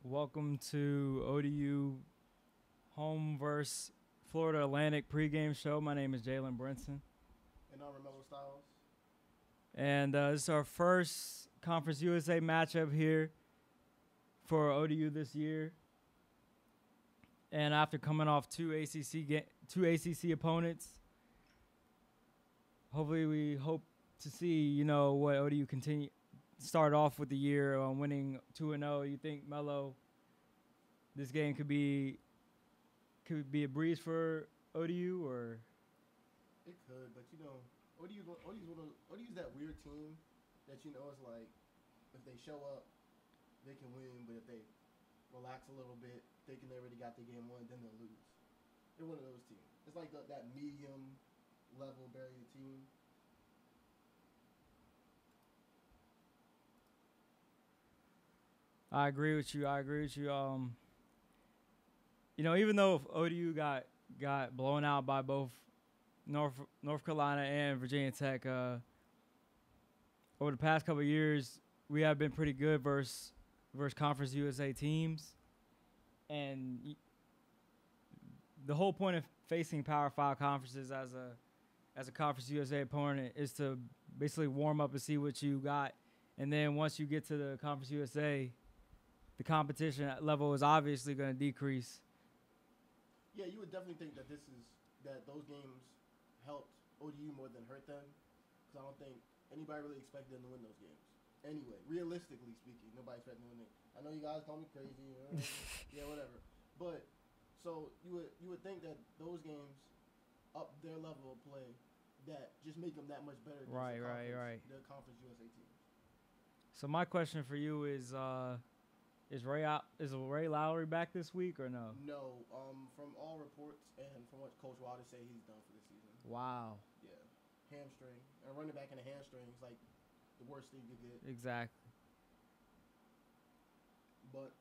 Welcome to ODU home versus Florida Atlantic pregame show. My name is Jalen Brinson, And I'm Romello Styles. and this is our first Conference USA matchup here for ODU this year. And after coming off two ACC opponents, hopefully we hope to see what ODU continue start off with the year on winning 2-0. You think Melo, this game could be a breeze for ODU or? It could, but ODU's that weird team that is like if they show up, they can win, but if they relax a little bit, thinking they already got the game won, then they'll lose. They're one of those teams. It's like that medium level barrier team. I agree with you. Even though ODU got blown out by both North Carolina and Virginia Tech over the past couple of years, we have been pretty good versus Conference USA teams, and the whole point of facing Power 5 conferences as a Conference USA opponent is to basically warm up and see what you got, and then once you get to the Conference USA, the competition level is obviously going to decrease. Yeah, you would definitely think that those games helped ODU more than hurt them, because I don't think anybody really expected them to win those games. Anyway, realistically speaking, nobody expected them to win it. I know you guys call me crazy, yeah, whatever. But so you would think that those games up their level of play, that just make them that much better than Right. the Conference USA teams. So my question for you is Ray Lowry back this week or no? No, from all reports and from what Coach WODU say, he's done for this season. Wow. Yeah, hamstring, and running back in a hamstring is like the worst thing you could get. Exactly. But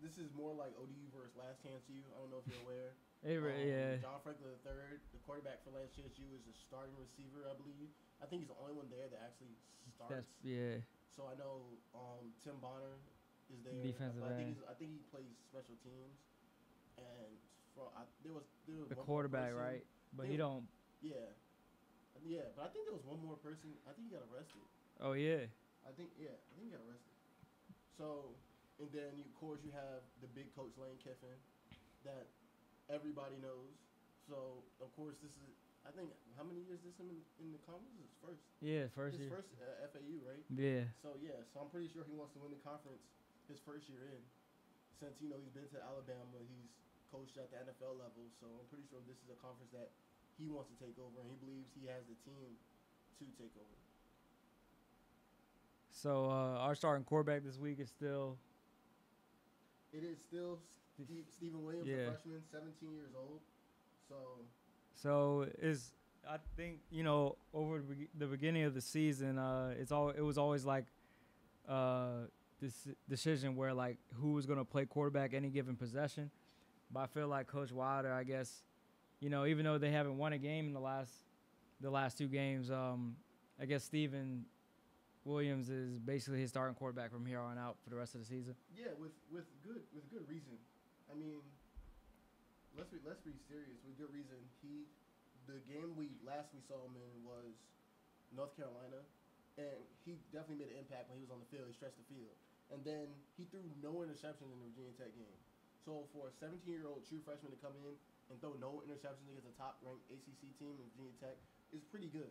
this is more like ODU versus Last Chance U. I don't know if you're aware. Yeah. John Franklin III, the quarterback for Last Chance U, is a starting receiver, I believe. I think he's the only one there that actually starts. Yeah. So I know Tim Bonner is there. Defensive end. I think he plays special teams. And there was The quarterback, right? But he don't. Yeah. Yeah, but I think there was one more person. I think he got arrested. Oh yeah. I think he got arrested. So, and then of course you have the big coach Lane Kiffin that everybody knows. So of course this is, I think, how many years this in the conference? His first. Yeah, first his year. First FAU, right? Yeah. So so I'm pretty sure he wants to win the conference his first year in, since he's been to Alabama, he's coached at the NFL level. So I'm pretty sure this is a conference that he wants to take over, and he believes he has the team to take over. So our starting quarterback this week is still. It is still Stephen Williams, a freshman, 17 years old. So I think over the beginning of the season, it was always like this decision where like who was going to play quarterback any given possession. But I feel like Coach Wilder, I guess, even though they haven't won a game in the last two games, I guess Stephen Williams is basically his starting quarterback from here on out for the rest of the season. Yeah, with good reason. I mean, let's be serious. With good reason. The game we saw him in was North Carolina, and he definitely made an impact when he was on the field. He stretched the field, and then he threw no interceptions in the Virginia Tech game. So for a 17-year-old true freshman to come in and throw no interceptions against a top-ranked ACC team in Virginia Tech is pretty good.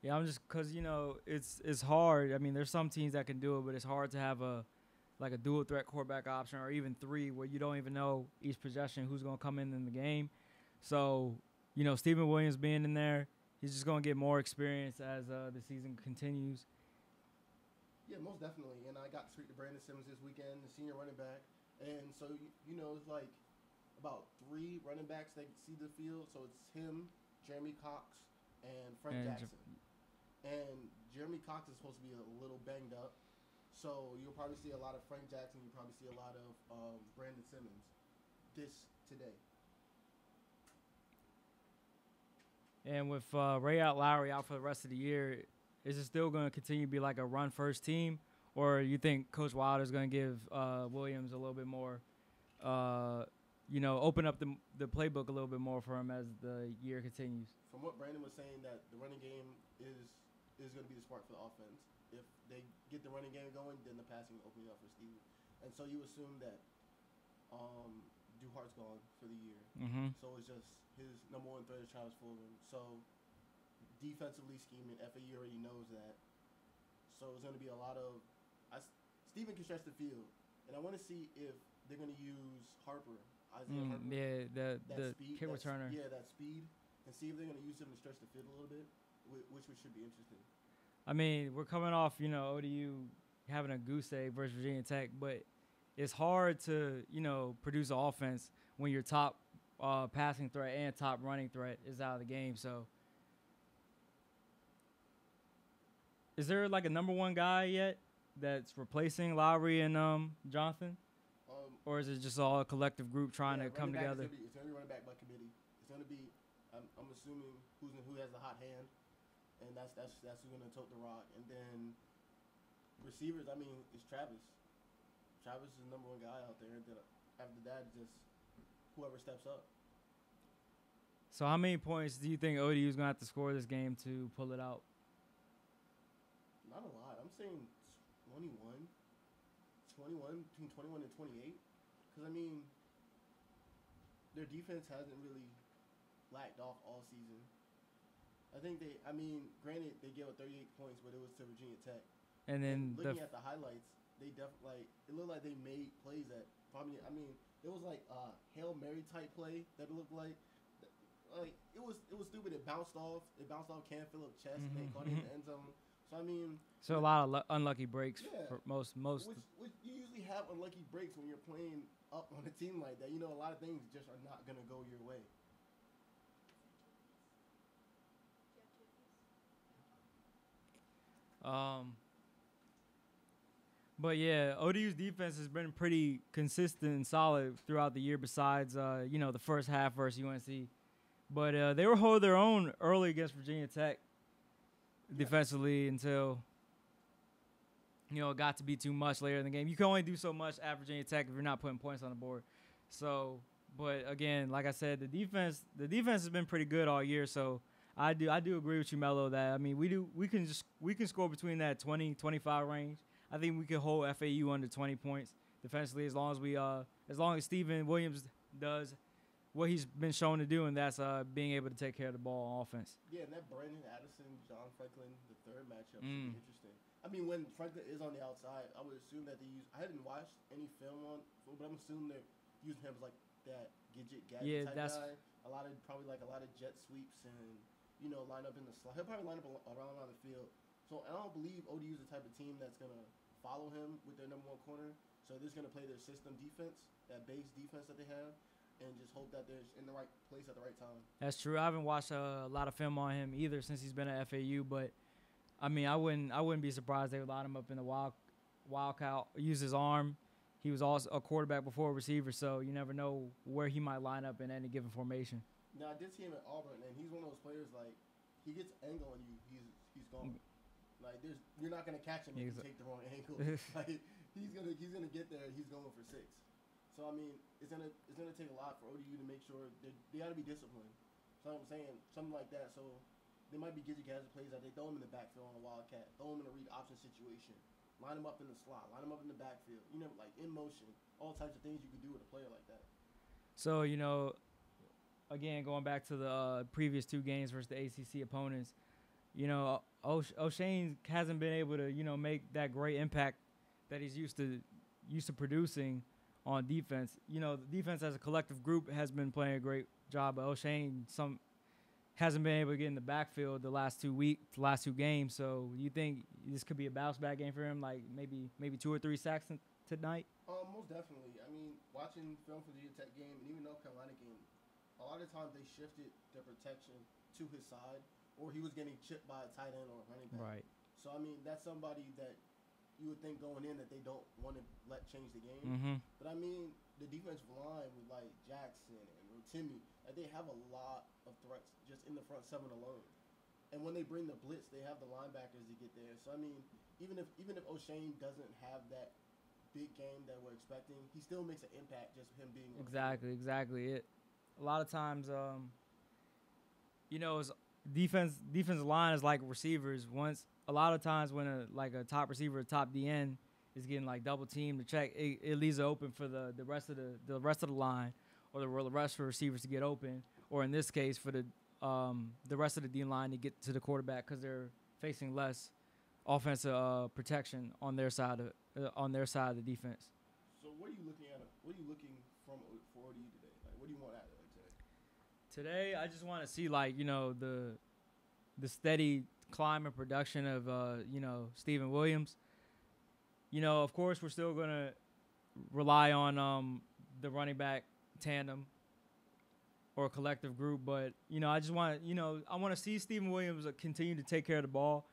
Yeah, I'm just because it's hard. I mean, there's some teams that can do it, but it's hard to have a dual threat quarterback option or even three where you don't even know each possession who's going to come in the game. So Stephen Williams being in there, he's just going to get more experience as the season continues. Yeah, most definitely. And I got to speak to Brandon Simmons this weekend, the senior running back. And so, it's like about 3 running backs that see the field. So it's him, Jeremy Cox, and Frank Jackson. And Jeremy Cox is supposed to be a little banged up. So you'll probably see a lot of Frank Jackson. You'll probably see a lot of Brandon Simmons today. And with Ray Lowry out for the rest of the year, is it still going to continue to be like a run first team, or you think Coach Wilder is going to give Williams a little bit more, open up the playbook a little bit more for him as the year continues? From what Brandon was saying, that the running game is going to be the spark for the offense. If they get the running game going, then the passing will open it up for Steve. And so you assume that Duhart's gone for the year. Mm-hmm. So it's just his number one threat is Travis Fulgham. So defensively scheming, FAU already knows that. So it's going to be a lot of Steven can stretch the field, and I want to see if they're going to use Harper, Isaiah Harper. Yeah, the speed, kick returner. Yeah, that speed, and see if they're going to use him to stretch the field a little bit, which should be interesting. I mean, we're coming off, ODU having a goose egg versus Virginia Tech, but it's hard to, produce an offense when your top passing threat and top running threat is out of the game. So, is there like a number one guy yet that's replacing Lowry and Jonathan? Or is it just all a collective group trying to come together? It's going to be running back by committee. It's going to be, I'm assuming, who has the hot hand. And that's who's gonna tote the rock. And then receivers, I mean, it's Travis. Travis is the number one guy out there. That after that, just whoever steps up. So how many points do you think ODU is gonna have to score this game to pull it out? Not a lot. I'm saying 21, between 21 and 28. Because I mean, their defense hasn't really lacked off all season. I think granted, they gave up 38 points, but it was to Virginia Tech. And then looking at the highlights, they definitely it looked like they made plays that probably. I mean, it was like a Hail Mary type play that looked like it was stupid. It bounced off Cam Phillips' chest and they caught it in the end zone. So I mean, so a lot of unlucky breaks for most. Which you usually have unlucky breaks when you're playing up on a team like that. A lot of things just are not gonna go your way. But yeah, ODU's defense has been pretty consistent and solid throughout the year. Besides, the first half versus UNC, but they were holding their own early against Virginia Tech defensively until it got to be too much later in the game. You can only do so much at Virginia Tech if you're not putting points on the board. So, but again, like I said, the defense has been pretty good all year. So. I do agree with you, Melo, that I mean we can score between that 20-25 range. I think we can hold FAU under 20 points defensively as long as Steven Williams does what he's been shown to do, and that's being able to take care of the ball on offense. Yeah, and that Brandon Addison, John Franklin, the third matchup should be interesting. I mean, when Franklin is on the outside, I would assume that they use. I hadn't watched any film on, but I'm assuming they're using him as like that gadget type guy. Probably a lot of jet sweeps and. Line up in the slot. He'll probably line up around the field. So I don't believe ODU is the type of team that's going to follow him with their number one corner. So they're just going to play their system defense, that base defense that they have, and just hope that they're in the right place at the right time. That's true. I haven't watched a lot of film on him either since he's been at FAU, but I mean, I wouldn't be surprised they would line him up in the wildcat, use his arm. He was also a quarterback before a receiver, so you never know where he might line up in any given formation. Now, I did see him at Auburn, and he's one of those players, like, he gets angle on you, he's gone. Like, you're not going to catch him if you take the wrong angle. Like, he's gonna get there, and he's going for 6. So, I mean, it's gonna take a lot for ODU to make sure they got to be disciplined. So I'm saying, something like that. So they might be gadget plays that they throw him in the backfield on a wildcat, throw him in a read option situation, line him up in the slot, line him up in the backfield, like in motion, all types of things you could do with a player like that. So, again, going back to the previous 2 games versus the ACC opponents, O'Shane hasn't been able to, make that great impact that he's used to producing on defense. The defense as a collective group has been playing a great job, but O'Shane hasn't been able to get in the backfield the last 2 games. So you think this could be a bounce back game for him, like maybe 2 or 3 sacks tonight? Most definitely. I mean, watching film for the Virginia Tech game and even North Carolina game, a lot of times they shifted their protection to his side, or he was getting chipped by a tight end or a running back. Right. So, I mean, that's somebody that you would think going in that they don't want to let change the game. Mm-hmm. But, I mean, the defensive line with, like, Jackson and Rotimi, they have a lot of threats just in the front 7 alone. And when they bring the blitz, they have the linebackers to get there. So I mean, even if O'Shane doesn't have that big game that we're expecting, he still makes an impact just him being on the field. Exactly. It a lot of times, it's defensive line is like receivers. Once a lot of times when a top receiver, top DN is getting like double teamed to check, it leaves it open for the rest of the line or the rest of the receivers to get open, or in this case for the rest of the D line to get to the quarterback because they're facing less offensive protection on their side of the defense. So what are you looking at? What are you looking for ODU today? Like, what do you want out of it today? Today, I just want to see the steady climb and production of Stephen Williams. Of course, we're still gonna rely on the running back tandem or collective group, but I just want I want to see Stephen Williams continue to take care of the ball,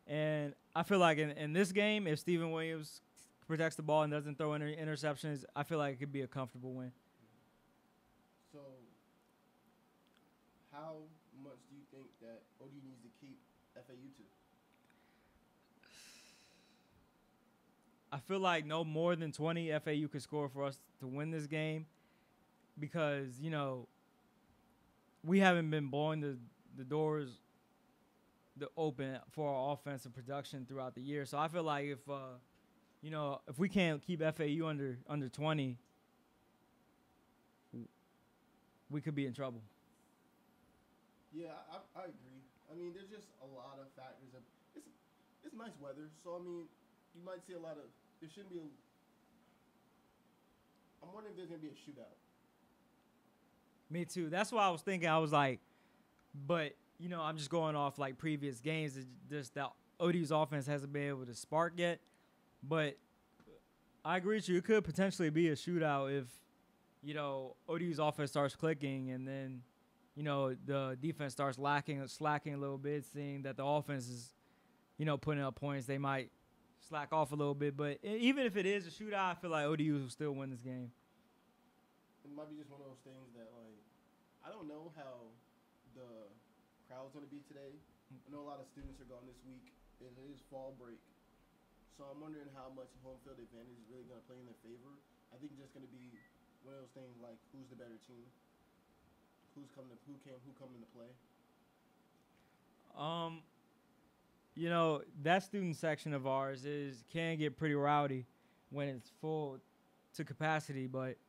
and I feel like in this game, if Stephen Williams protects the ball and doesn't throw any interceptions, I feel like it could be a comfortable win. So, how much do you think that ODU needs to keep FAU to? I feel like no more than 20 FAU could score for us to win this game because, we haven't been blowing the doors open for our offensive production throughout the year. So I feel like if we can't keep FAU under 20, we could be in trouble. Yeah, I agree. I mean, there's just a lot of factors. It's nice weather, so I mean, you might see a lot of. There shouldn't be. I'm wondering if there's gonna be a shootout. Me too. That's what I was thinking. I was like, but I'm just going off like previous games. It's just that ODU's offense hasn't been able to spark yet. But I agree with you. It could potentially be a shootout if ODU's offense starts clicking and then the defense starts slacking a little bit, seeing that the offense is putting up points. They might slack off a little bit. But even if it is a shootout, I feel like ODU will still win this game. It might be just one of those things that, like, I don't know how the crowd's going to be today. I know a lot of students are gone this week. It is fall break. So I'm wondering how much home field advantage is really going to play in their favor. I think it's just going to be one of those things like who's the better team, who come into play. That student section of ours can get pretty rowdy when it's full to capacity, but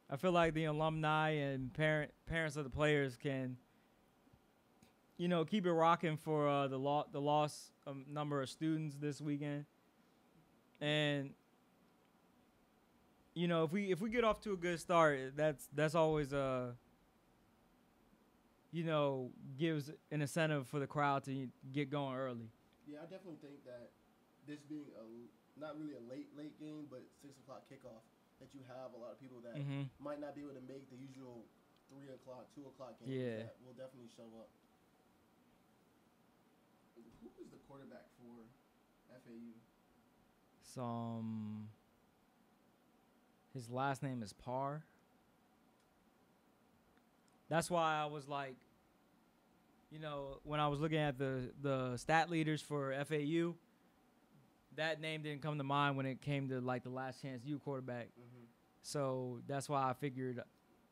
I feel like the alumni and parents of the players can, keep it rocking for the loss number of students this weekend. And if we get off to a good start, that's always gives an incentive for the crowd to get going early. Yeah, I definitely think that this being not really a late game, but 6 o'clock kickoff, that you have a lot of people that might not be able to make the usual 3 o'clock, 2 o'clock games that will definitely show up. Who is the quarterback for FAU? His last name is Parr. That's why I was like, when I was looking at the stat leaders for FAU, that name didn't come to mind when it came to like the Last Chance U quarterback. Mm-hmm. So that's why I figured,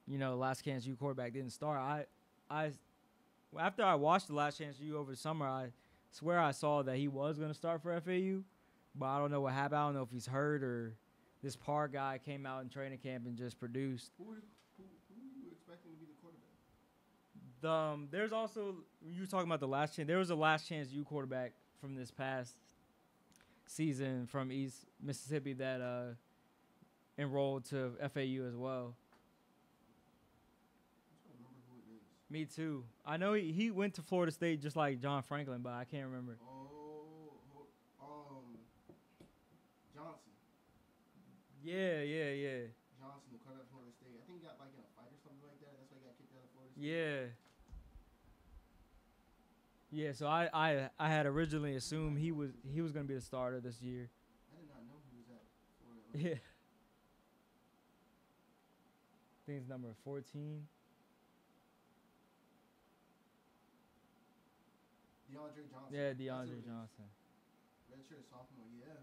Last Chance U quarterback didn't start. After I watched the Last Chance U over the summer, I swear I saw that he was going to start for FAU, but I don't know what happened. I don't know if he's hurt or this Parr guy came out in training camp and just produced. Who are you expecting to be the quarterback? There's also, you were talking about the Last Chance. There was a Last Chance U quarterback from this past season from East Mississippi that enrolled to FAU as well. I don't remember who it is. Me too. I know he went to Florida State just like John Franklin, but I can't remember. Johnson. Yeah. Johnson, the quarterback from Florida State. I think he got like in a fight or something like that. That's why he got kicked out of Florida State. Yeah, so I had originally assumed he was going to be the starter this year. I did not know he was at Florida. Yeah. I think it's number 14. DeAndre Johnson. Yeah, That's who DeAndre it is. Johnson. Redshirt sophomore. Yeah.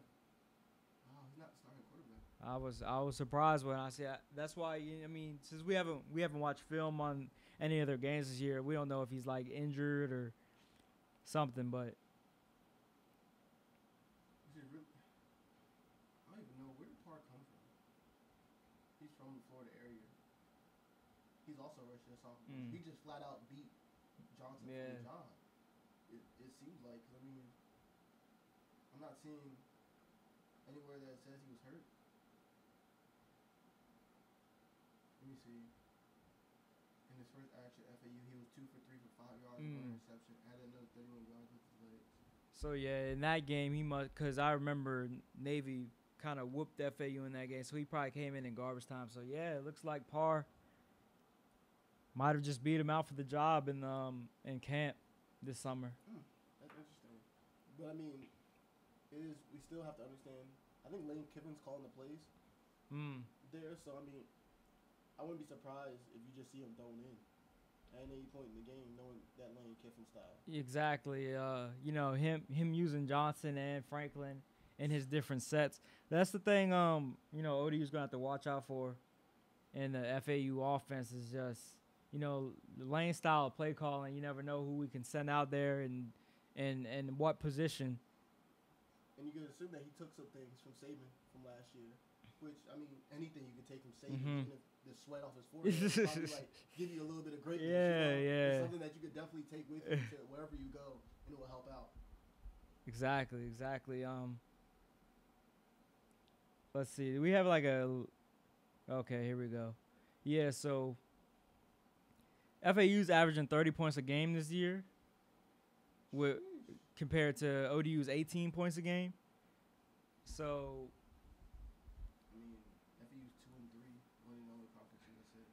Oh, he's not the starting quarterback. I was surprised when I see that. That's why I mean, since we haven't watched film on any of their games this year, we don't know if he's like injured or something. But Is it really? I don't even know where did Parr come from. He's from the Florida area. He's also a redshirt sophomore. He just flat out beat Johnson for the job. It seems like, 'cause I mean, I'm not seeing anywhere that says he was hurt. Let me see. In his first action at FAU, he was 2 for 3 for 5 yards, 1 interception, added another 31 yards with his legs. So yeah, in that game he must, cause I remember Navy kind of whooped FAU in that game, so he probably came in garbage time. So yeah, it looks like Parr might have just beat him out for the job in camp this summer. That's interesting. But I mean, we still have to understand. I think Lane Kiffin's calling the plays there, so I mean, I wouldn't be surprised if you just see him thrown in at any point in the game, knowing that Lane Kiffin style. Exactly. You know, him using Johnson and Franklin in his different sets. That's the thing. You know, ODU's gonna have to watch out for, and the FAU offense is just, you know, the Lane style of play calling. You never know who we can send out there and what position. And you could assume that he took some things from Saban from last year, which, I mean, anything you could take from Saban, even if the sweat off his forehead would probably like give you a little bit of greatness. Yeah, you know? yeah. It's something that you could definitely take with you to wherever you go, and it will help out. Exactly. Let's see. We have like a. Okay, here we go. Yeah, so FAU's averaging 30 points a game this year, compared to ODU's 18 points a game. So, I mean, FAU's 2-3, winning on the Conference USA.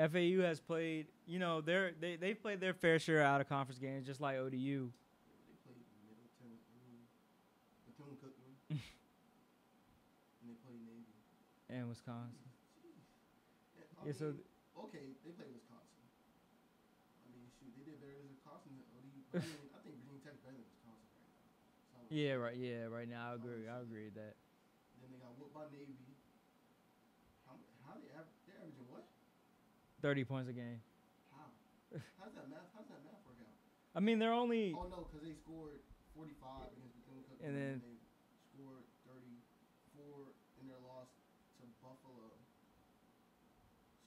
FAU has played. You know, they've played their fair share of out of conference games, just like ODU. Yeah, they played Middleton, Bethune-Cookman, and they played Navy. And Wisconsin. Yeah, so okay, they played Wisconsin. I mean, shoot, they did better than Wisconsin than ODU. I mean, I think Virginia Tech's better than Wisconsin right now. Yeah, right. Yeah, right now I agree with that. Then they got whooped by Navy. How they averaging what? 30 points a game. How? How's that math work out? I mean, they're only. Oh no, because they scored 45 against Bethune-Cookman, and then they scored 34 in their loss to Buffalo.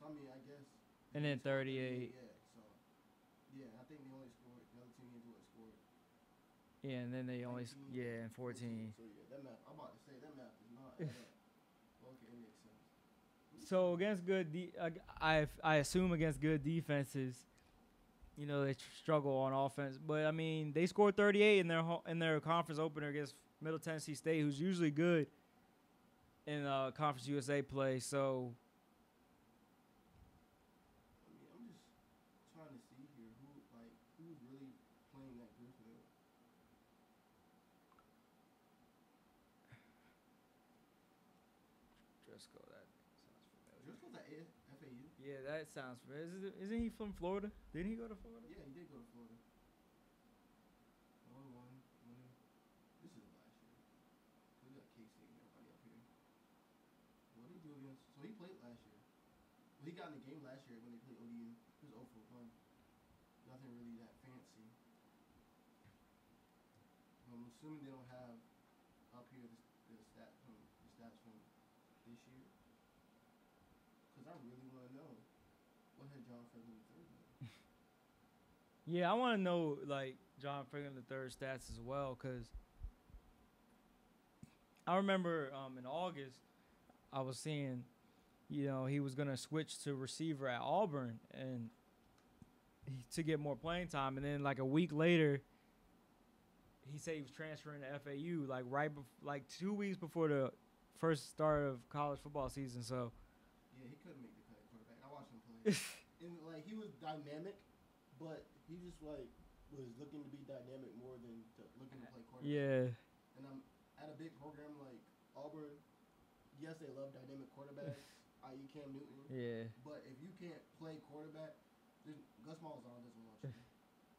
So I mean, I guess. And then 38. Yeah. So yeah, I think they only scored. The other team didn't do it. Scored. Yeah, and then they 19, only and 14. So yeah, that math. I'm about to say that math is not. Okay, it makes sense. So against I assume against good defenses, you know, they struggle on offense. But I mean, they scored 38 in their conference opener against Middle Tennessee State, who's usually good in Conference USA play. So I mean, I'm just trying to see here who's really playing that good for them. Driscoll, that sounds familiar. Driscoll's at FAU. Yeah, that sounds familiar. Isn't he from Florida? Didn't he go to Florida? Yeah, he did go to Florida. 0-1 winning. This is last year. We got K-State and everybody up here. What did he do against? So he played last year. Well, he got in the game last year when they played ODU. He was 0 for 1. Nothing really that fancy. I'm assuming they don't have up here the stats from this year. Because I really want to know what had John Franklin III done. Yeah, I want to know like John Franklin III stats as well, because I remember in August I was seeing, you know, he was gonna switch to receiver at Auburn and to get more playing time, and then like a week later, he said he was transferring to FAU like 2 weeks before the first start of college football season. So yeah, he couldn't make the cut at quarterback. I watched him play, and like he was dynamic, but he just like was looking to be dynamic more than looking to play quarterback. Yeah. And I'm at a big program like Auburn. Yes, they love dynamic quarterbacks, i.e. Cam Newton. Yeah. But if you can't play quarterback, then Gus Malzahn doesn't want you.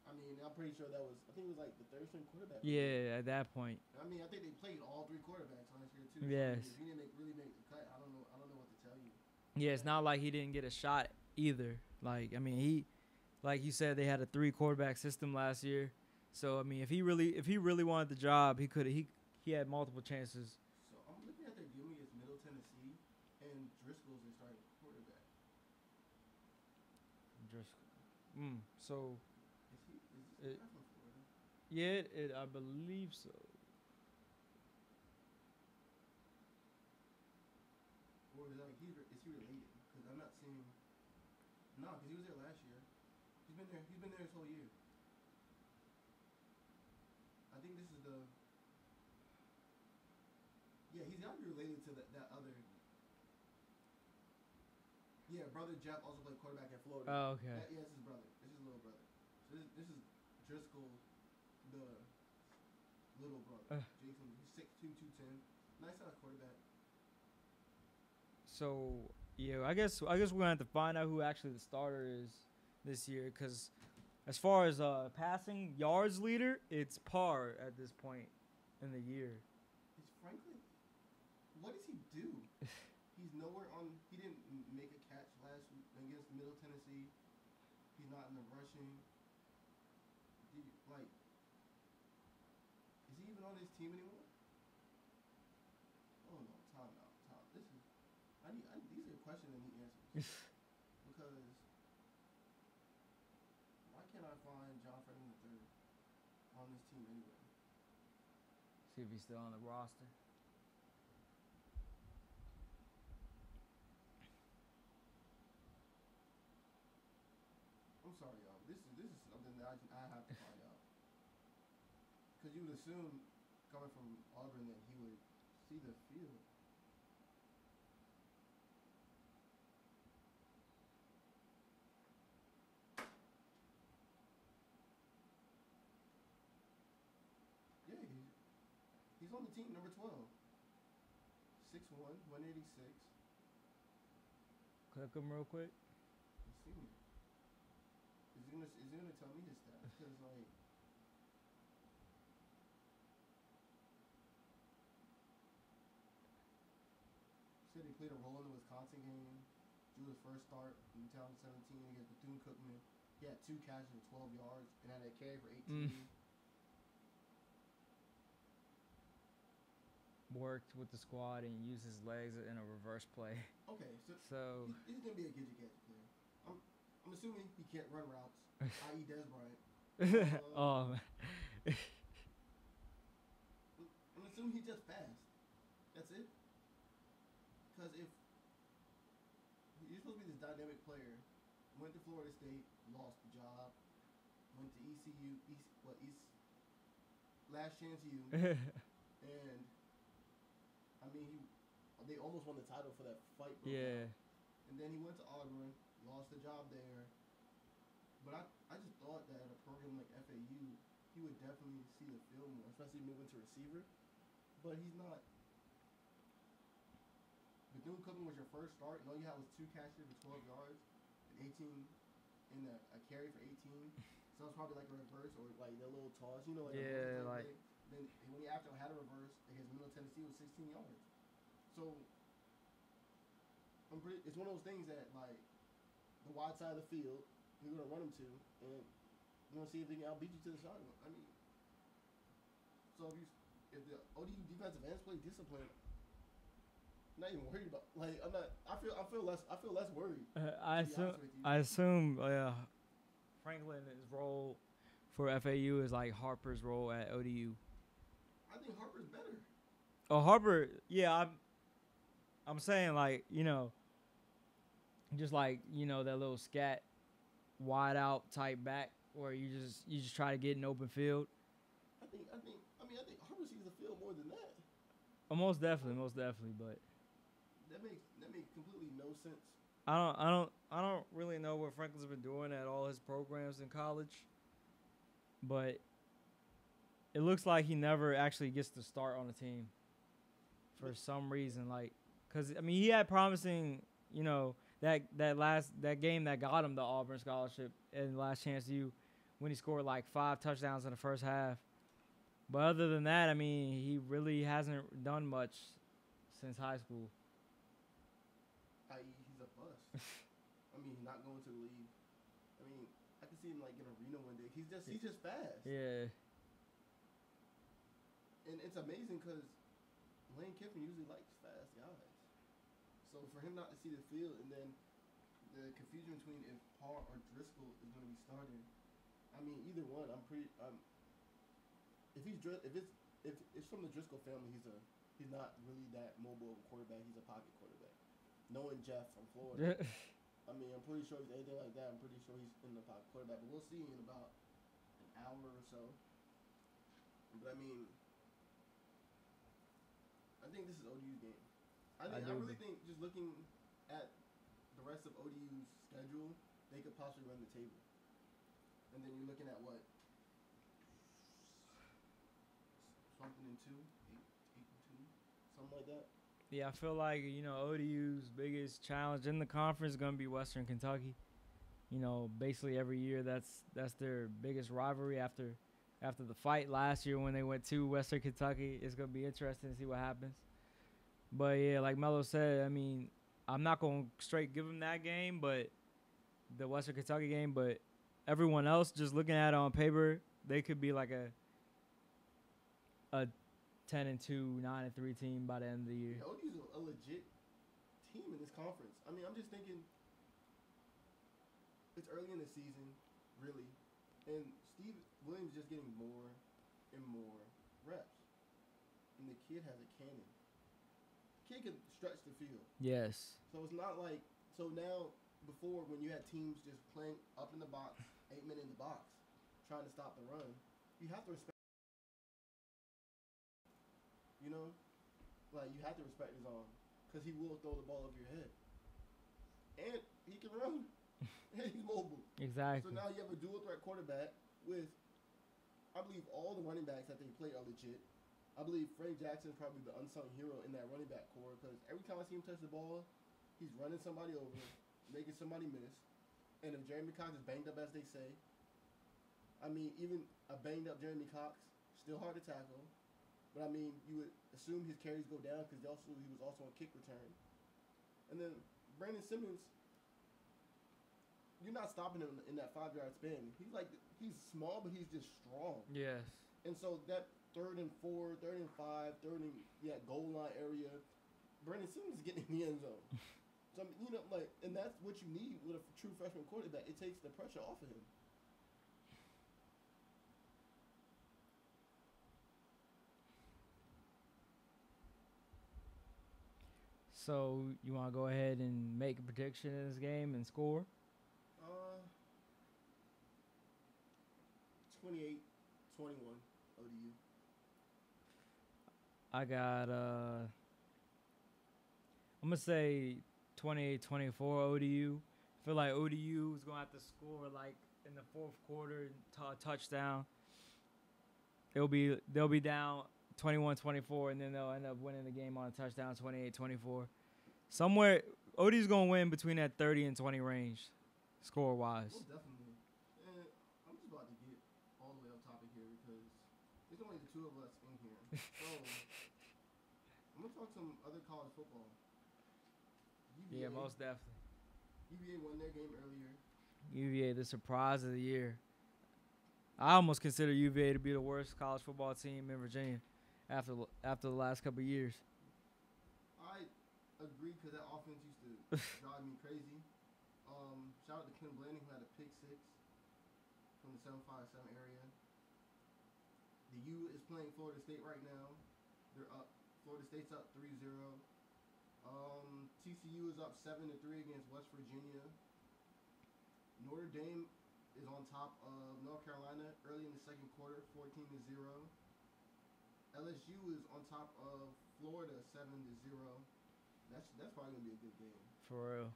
I mean, I'm pretty sure that was. I think it was like the third string quarterback. Yeah, at that point. I mean, I think they played all three quarterbacks last year too. Yes. So if he didn't really make the cut, I don't know. I don't know what to tell you. Yeah, it's not like he didn't get a shot either. Like, I mean, like you said, they had a 3 quarterback system last year. So I mean, if he really wanted the job, he could. He had multiple chances. So I'm looking at their game against Middle Tennessee, and Driscoll's their starting quarterback. So. Is this guy from Florida? Yeah, I believe so. Or is he related? Because I'm not seeing. No, because he was there last year. He's been there. He's been there this whole year. I think this is the. Yeah, he's got to be related to that other. Yeah, brother Jeff also played quarterback at Florida. Oh, okay. Yeah, it's his brother. It's his little brother. So this is Driscoll, the little brother. Jason, he's 6'2", 210. Nice size quarterback. So yeah, I guess we're gonna have to find out who actually the starter is this year, because as far as passing yards leader, it's Parr at this point in the year. Is Franklin? What does he do? He's nowhere on. He didn't make a catch last week against Middle Tennessee. He's not in the rushing. Like, is he even on his team anymore? Oh no, Tom. This is. These are questions that need answers. Because why can't I find John Franklin III on this team anywhere? See if he's still on the roster. I'm sorry, y'all. This is something that I have to find out. Because you would assume, coming from Auburn, that he would see the field. Yeah, he's on the team, number 12. 6'1", 186. Click him real quick. Let's see. Is he gonna tell me his stats? Because like. Said he played a role in the Wisconsin game. Drew his first start in 2017 against Bethune-Cookman. He had 2 catches for 12 yards and had a carry for 18. Worked with the squad and used his legs in a reverse play. Okay, so he's gonna be a gadget player. I'm assuming he can't run routes, i.e. Des Bryant. Oh man. I'm assuming he's just fast. That's it. Because if you're supposed to be this dynamic player, went to Florida State, lost the job, went to ECU, Last Chance U, and I mean they almost won the title for that fight. Yeah. And then he went to Auburn, lost the job there. But I just thought that at a program like FAU, he would definitely see the field more, especially moving to receiver. But he's not. Bethune-Cookman was your first start, and all you had was 2 catches for 12 yards, and 18, and a carry for 18. So it's probably like a reverse or like a little toss, you know, like yeah, like. Then when he after had a reverse against Middle Tennessee, it was 16 yards. So it's one of those things that like the wide side of the field, you're gonna run him to, and you're gonna see if they can outbeat you to the sideline. I mean, so if the ODU defensive ends play discipline. Not even worried about. Like I'm not. I feel less worried. I assume Franklin's role for FAU is like Harper's role at ODU. I think Harper's better. Oh, Harper. Yeah, I'm saying like just like that little scat, wide out type back where you just try to get an open field. I think Harper sees the field more than that. Oh, most definitely, but. That makes completely no sense. I don't really know what Franklin's been doing at all his programs in college, but it looks like he never actually gets to start on a team for some reason. Like, cause I mean he had promising, that game that got him the Auburn scholarship and Last Chance U when he scored like 5 touchdowns in the first half. But other than that, I mean, he really hasn't done much since high school. I.e., he's a bust. I mean, not going to the league. I mean, I can see him like in arena one day. He's just fast. Yeah. And it's amazing because Lane Kiffin usually likes fast guys. So for him not to see the field and then the confusion between if Parr or Driscoll is going to be starting, I mean, either one, if it's from the Driscoll family, he's not really that mobile of a quarterback. He's a pocket quarterback. Knowing Jeff from Florida, I mean, I'm pretty sure he's anything like that. I'm pretty sure he's in the pocket quarterback. But we'll see in about an hour or so. But I mean, I think this is ODU's game. I really think just looking at the rest of ODU's schedule, they could possibly run the table. And then you're looking at what? Something in 2, 8 and 2, something like that. Yeah, I feel like, ODU's biggest challenge in the conference is going to be Western Kentucky. Basically every year that's their biggest rivalry after the fight last year when they went to Western Kentucky. It's going to be interesting to see what happens. But, yeah, like Melo said, I mean, I'm not going to straight give them that game, but the Western Kentucky game. But everyone else, just looking at it on paper, they could be like a 10-2, 9-3 team by the end of the year. Yeah, ODU's a legit team in this conference. I mean, I'm just thinking it's early in the season, really, and Steve Williams is just getting more and more reps, and the kid has a cannon. The kid can stretch the field. Yes. So it's not like now before when you had teams just playing up in the box, 8 men in the box, trying to stop the run, you have to respect. Like you have to respect his arm because he will throw the ball over your head, and he can run, and he's mobile. Exactly. So now you have a dual threat quarterback with, I believe, all the running backs that they play are legit. I believe Frank Jackson is probably the unsung hero in that running back core because every time I see him touch the ball, he's running somebody over, making somebody miss. And if Jeremy Cox is banged up as they say, I mean, even a banged up Jeremy Cox, still hard to tackle. But I mean, you would assume his carries go down because he was also on kick return. And then Brandon Simmons, you're not stopping him in that 5-yard span. He's small, but he's just strong. Yes. And so that 3rd and 4, 3rd and 5, 3rd and goal line area, Brandon Simmons is getting in the end zone. So and that's what you need with a true freshman quarterback. It takes the pressure off of him. So you want to go ahead and make a prediction in this game and score? 28-21 ODU. I got I'm gonna say 28-24 ODU. I feel like ODU is gonna have to score like in the 4th quarter, touchdown. They'll be down 21-24, and then they'll end up winning the game on a touchdown, 28-24. Somewhere, ODU's going to win between that 30 and 20 range, score-wise. Well, definitely. And I'm just about to get all the way off topic here because there's only the 2 of us in here. So, I'm going to talk some other college football. UVA, yeah, most definitely. UVA won their game earlier. UVA, the surprise of the year. I almost consider UVA to be the worst college football team in Virginia after the last couple of years. I agree because that offense used to drive me crazy. Shout out to Ken Blaney who had a pick 6 from the 757 area. The U is playing Florida State right now. They're up. Florida State's up 3-0. TCU is up 7-3 against West Virginia. Notre Dame is on top of North Carolina early in the 2nd quarter, 14-0. LSU is on top of Florida, 7-0. That's probably gonna be a good game. For real.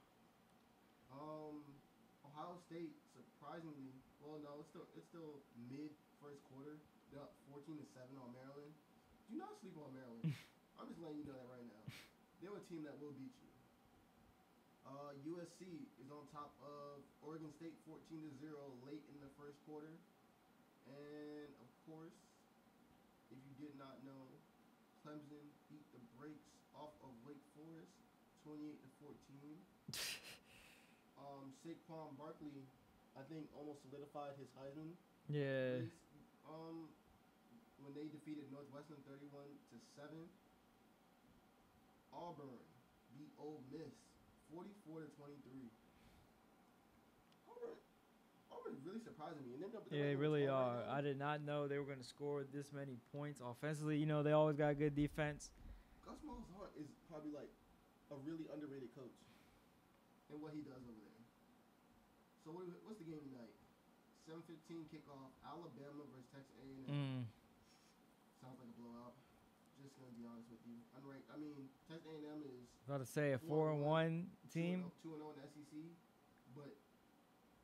Ohio State, surprisingly, well, no, it's still mid 1st quarter. They're up 14-7 on Maryland. Do not sleep on Maryland. I'm just letting you know that right now. They're a team that will beat you. USC is on top of Oregon State 14-0 late in the first quarter. And, of course, if you did not know, Clemson beat the brakes off of Wake Forest 28-14. Saquon Barkley, I think, almost solidified his Heisman Yeah. race. When they defeated Northwestern 31-7. Auburn beat Ole Miss 44-23. Auburn is really surprising me. And Yeah, they really are. I did not know they were going to score this many points offensively. You know, they always got good defense. Gus Malzahn is probably like a really underrated coach in what he does over there. So what's the game tonight? 7:15 kickoff. Alabama versus Texas A&M. Sounds like a blowout. Just gonna be honest with you. Unranked. I mean, Texas A&M is About to say a 4-1 team. 2-0 in the SEC, but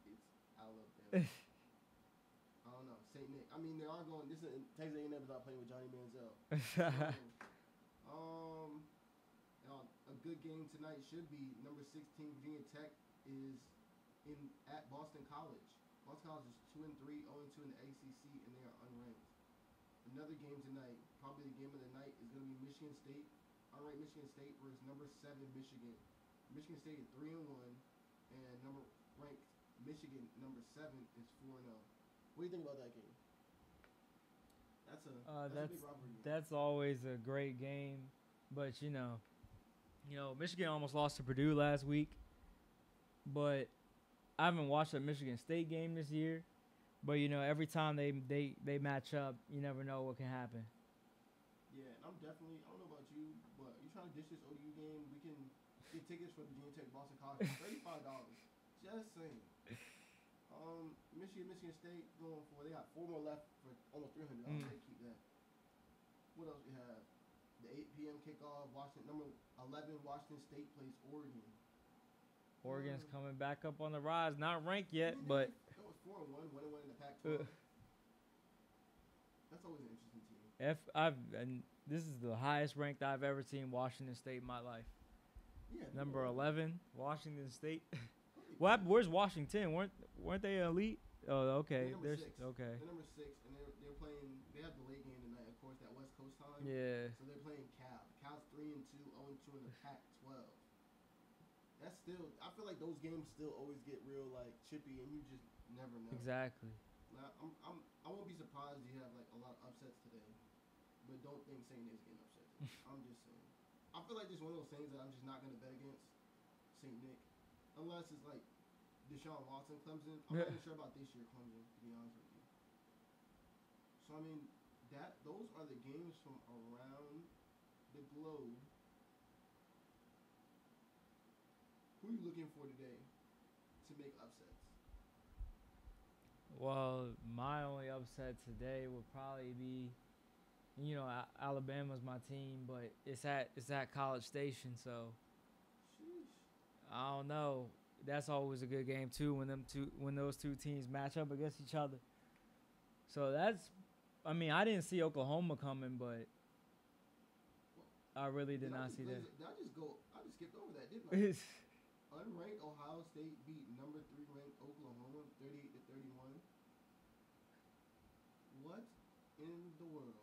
it's Alabama. I don't know. St. Nick. I mean, they are going. Texas A&M is not playing with Johnny Manziel. A good game tonight should be number 16 Virginia Tech is at Boston College. Boston College is 2-3, 0-2 in the ACC, and they are unranked. Another game tonight, probably the game of the night, is going to be Michigan State, unranked Michigan State versus number 7 Michigan. Michigan State is 3-1, and ranked Michigan number 7 is 4-0. What do you think about that game? That's a big rivalry. That's always a great game, but you know, Michigan almost lost to Purdue last week, but I haven't watched a Michigan State game this year. But you know, every time they match up, you never know what can happen. Yeah, and I don't know about you, but you trying to dish this ODU game, we can get tickets for Virginia Tech Boston College for $35. Just saying. Michigan State going for, they got 4 more left for almost $300. They keep that. What else we have? The 8 p.m. kickoff, number 11 Washington State plays Oregon. Oregon's coming back up on the rise. Not ranked yet, but that was 4-1, 1-1 in the Pac-12. That's always an interesting team. And this is the highest ranked I've ever seen Washington State in my life. Yeah. Number 11, Washington State. Where's Washington? Weren't they elite? Oh, okay. They're number 6. Okay. They're number 6, and they're playing. They have the late game tonight, of course, that West Coast time. Yeah. So they're playing Cal. Cal's 3-2, 0-2 in the Pac-12. That's still. I feel like those games still always get real like chippy, and you just never know. Exactly. Now, I won't be surprised you have like a lot of upsets today, but don't think St. Nick's getting upset today. I'm just saying. I feel like this is one of those things that I'm just not gonna bet against St. Nick, unless it's like Deshaun Watson, Clemson. I'm not even sure about this year Clemson, to be honest with you. So I mean, those are the games from around the globe. Who are you looking for today to make upsets? Well, my only upset today would probably be, Alabama's my team, but it's at College Station, so Sheesh. I don't know. That's always a good game too when those two teams match up against each other. So I didn't see Oklahoma coming, but I really did not see that. I just skipped over that, didn't I? Unranked Ohio State beat number 3 ranked Oklahoma 38-31. What in the world?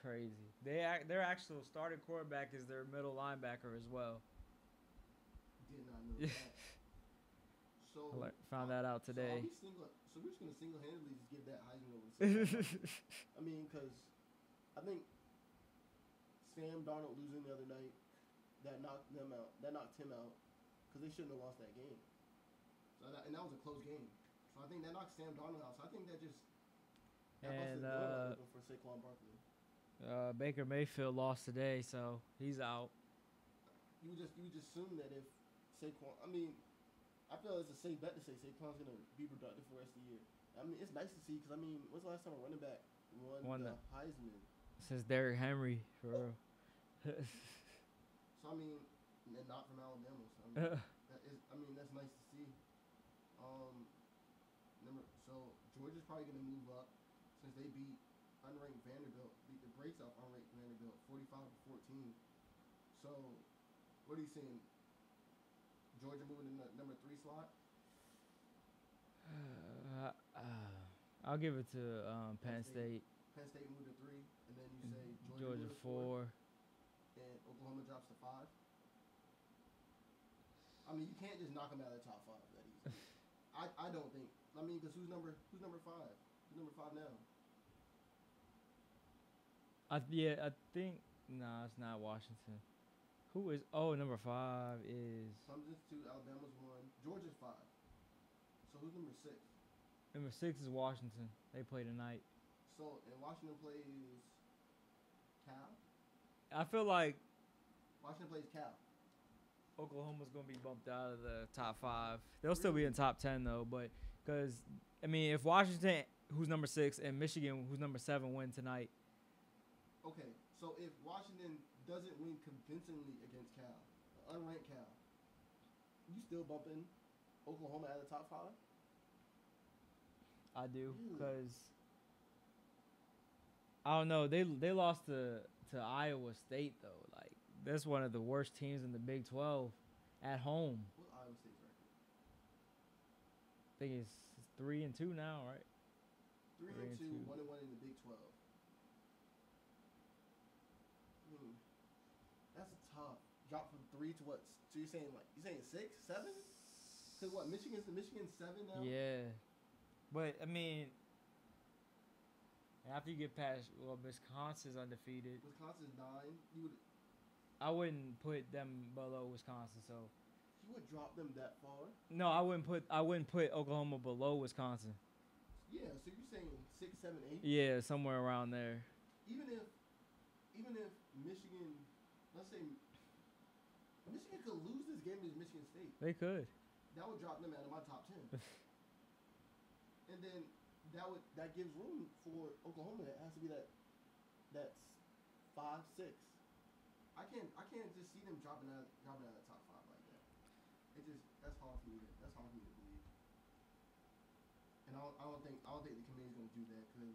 Crazy. Their actual starting quarterback is their middle linebacker as well. Did not know that. So found that out today. So we're just gonna single-handedly just give that Heisman over to Sam. I mean, because I think Sam Darnold losing the other night that knocked him out. Because they shouldn't have lost that game. And that was a close game. So I think that knocked Sam Darnold out. So I think that busted the door open for Saquon Barkley. Baker Mayfield lost today, so he's out. You would just assume that if Saquon, I feel it's a safe bet to say Saquon's gonna be productive for the rest of the year. It's nice to see because when's the last time a running back won the Heisman? Since Derrick Henry, for real. So and not from Alabama. So that's nice to see. So Georgia's probably gonna move up since they beat unranked Vanderbilt, beat the brakes off unranked Vanderbilt, 45-14. So what are you saying? Georgia moving in the number 3 slot. I'll give it to Penn State. Penn State moved to 3, and then you say Georgia moved to 4. and Oklahoma drops to 5. I mean, you can't just knock them out of the top 5 that easy. I don't think. I mean, because who's number 5? Who's number 5 now? I think it's not Washington. Who is? Oh, number 5 is. Clemson's 2, Alabama's 1, Georgia's 5. So who's number 6? Number 6 is Washington. They play tonight. So and Washington plays Cal. I feel like Washington plays Cal. Oklahoma's gonna be bumped out of the top 5. They'll still be in top 10 though, but because I mean, if Washington, who's number 6, and Michigan, who's number 7, win tonight. Okay, so if Washington doesn't win convincingly against Cal, unranked Cal, you still bumping Oklahoma out of the top 5? I do, because I don't know. They lost to Iowa State though. Like that's one of the worst teams in the Big 12 at home. What's Iowa State's record? I think it's 3-2 now, right? 3-2, 1-1 in the Big 12. That's a tough drop from 3 to what? So you're saying 6, 7? Because what? Michigan's 7 now. Yeah, but I mean, after you get past, Wisconsin's undefeated. Wisconsin's 9. I wouldn't put them below Wisconsin. So you would drop them that far? No, I wouldn't put Oklahoma below Wisconsin. Yeah, so you're saying 6, 7, 8? Yeah, somewhere around there. Even if Michigan, let's say Michigan could lose this game against Michigan State. They could. That would drop them out of my top 10. And then that gives room for Oklahoma. It has to be that's 5, 6. I can't just see them dropping out of the top 5 like that. That's hard for me to believe. And I don't think the committee's gonna do that because they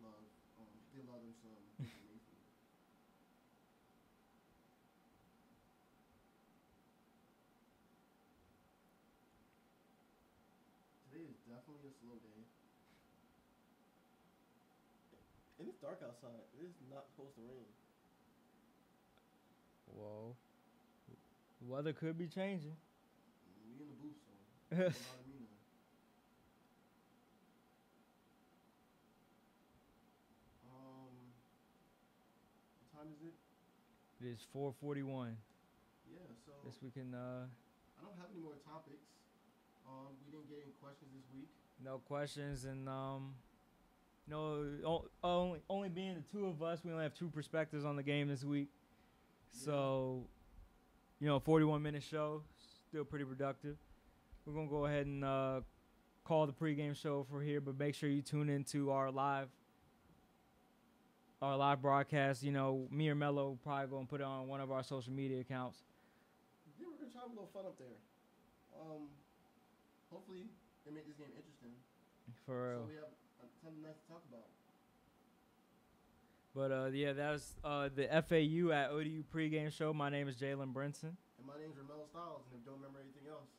love them some information. Today is definitely a slow day. And it's dark outside. It is not supposed to rain. Whoa. Weather could be changing. We in the booth, so you know what I mean. What time is it? It is 4:41. Yeah, so Guess we can. I don't have any more topics. We didn't get any questions this week. No questions, and only being the two of us, we only have 2 perspectives on the game this week. Yeah. So, 41-minute show, still pretty productive. We're gonna go ahead and call the pregame show for here, but make sure you tune into our live broadcast. Me or Mello probably gonna put it on one of our social media accounts. Yeah, we're gonna try a little fun up there. Hopefully they make this game interesting. For real. So we have something nice to talk about. But that was the FAU at ODU pregame show. My name is Jalen Brinson. And my name's Ramel Styles, and if you don't remember anything else.